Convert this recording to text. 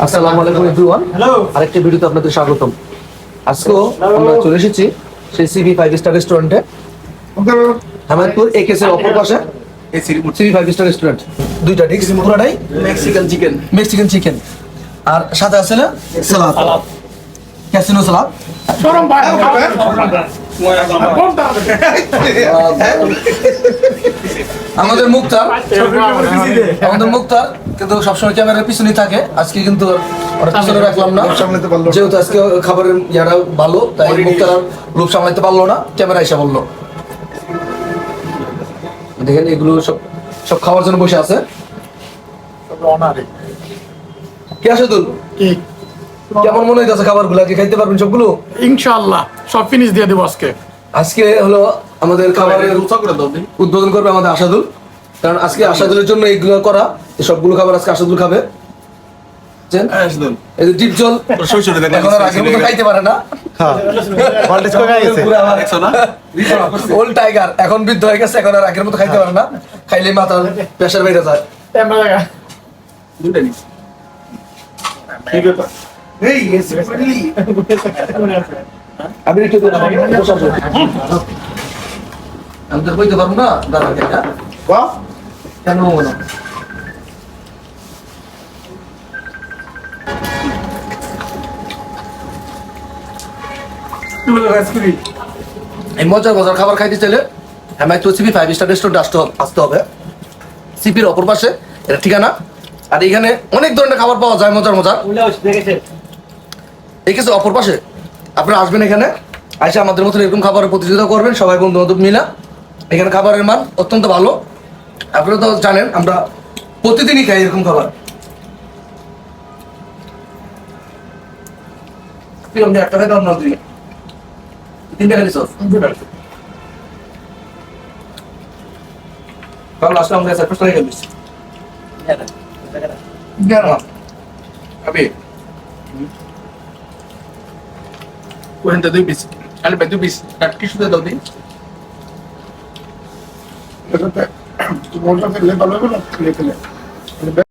আসসালামু আলাইকুম এভরিওয়ান। আরেকটা ভিডিওতে আপনাদের স্বাগতম। আজকেও আমরা চলে এসেছি সেই সিবি 5 স্টার রেস্টুরেন্টে, হামিদপুর একেএস এর অপর পাশে সিবি 5 স্টার রেস্টুরেন্ট। দুইটা ডিশ, পুরোটাই মেক্সিকান চিকেন, আর সাথে আছে না সালাদ, ক্যাসিনো সালাদ। আমাদের মুক্তার কিন্তু সবসময় ক্যামেরার পিছনেই থাকে, আজকে কিন্তু ওরা পিছনে রাখলাম না, যেহেতু আজকে খাবারের ইয়ারা ভালো, তাই মুক্তার লোভ সামলাইতে পারলো না, ক্যামেরা এসে বললো। দেখেন এগুলো সব খাওয়ার জন্য বসে আছে। কে আসে তুল, কেমন মনে হইতেছে খাবার গুলা? কি খাইতে পারবেন সবগুলো? ইনশাআল্লাহ সব ফিনিশ দিয়ে দেবো আজকে। আজকে হলো আমাদের খাবারের উদ্বোধন করবে আমাদের আশাদুল, কারণ আজকে আশাদুলের জন্য এইগুলো করা, সবগুলো খাবার আজকে আশাদুল খাবে। এই যে ডিপ জল এখন আর আগের মতো খাইতে পারে না, ওল্ড টাইগার এখন বৃদ্ধ হয়ে গেছে, এখন আর আগের মতো খাইতে পারে না, খাইলে মাথার প্রেশার বেড়ে যায়। আমি একটু আমি তো বইতে পারবো না দাদা, কেন না এই মজার মজার খাবার খাইতে চাইলে হামিদপুর সিবি 5 স্টার রেস্টুরেন্টে আসতে হবে। সিপির অপর পাশে এটা ঠিকানা, আর এখানে অনেক ধরনের খাবার পাওয়া যায়, মজার মজার। এই কিছু অপর পাশে আপনারা আসবেন, এখানে এসে আমাদের মতন এরকম খাবারের প্রতিযোগিতা করবেন সবাই বন্ধু বান্ধব মিলা। এখানে খাবারের মান অত্যন্ত ভালো, আপনারা তো জানেন আমরা প্রতিদিনই খাই এরকম খাবার। একটা খাইতাম না, দুই তিনটা খালি সস কারণ আসলে আমরা সার্ভিস করে গেছি। আবে Cuenta de bis. Alba de bis. ¿Qué sucede de hoy? Tu bolsa se le va luego, le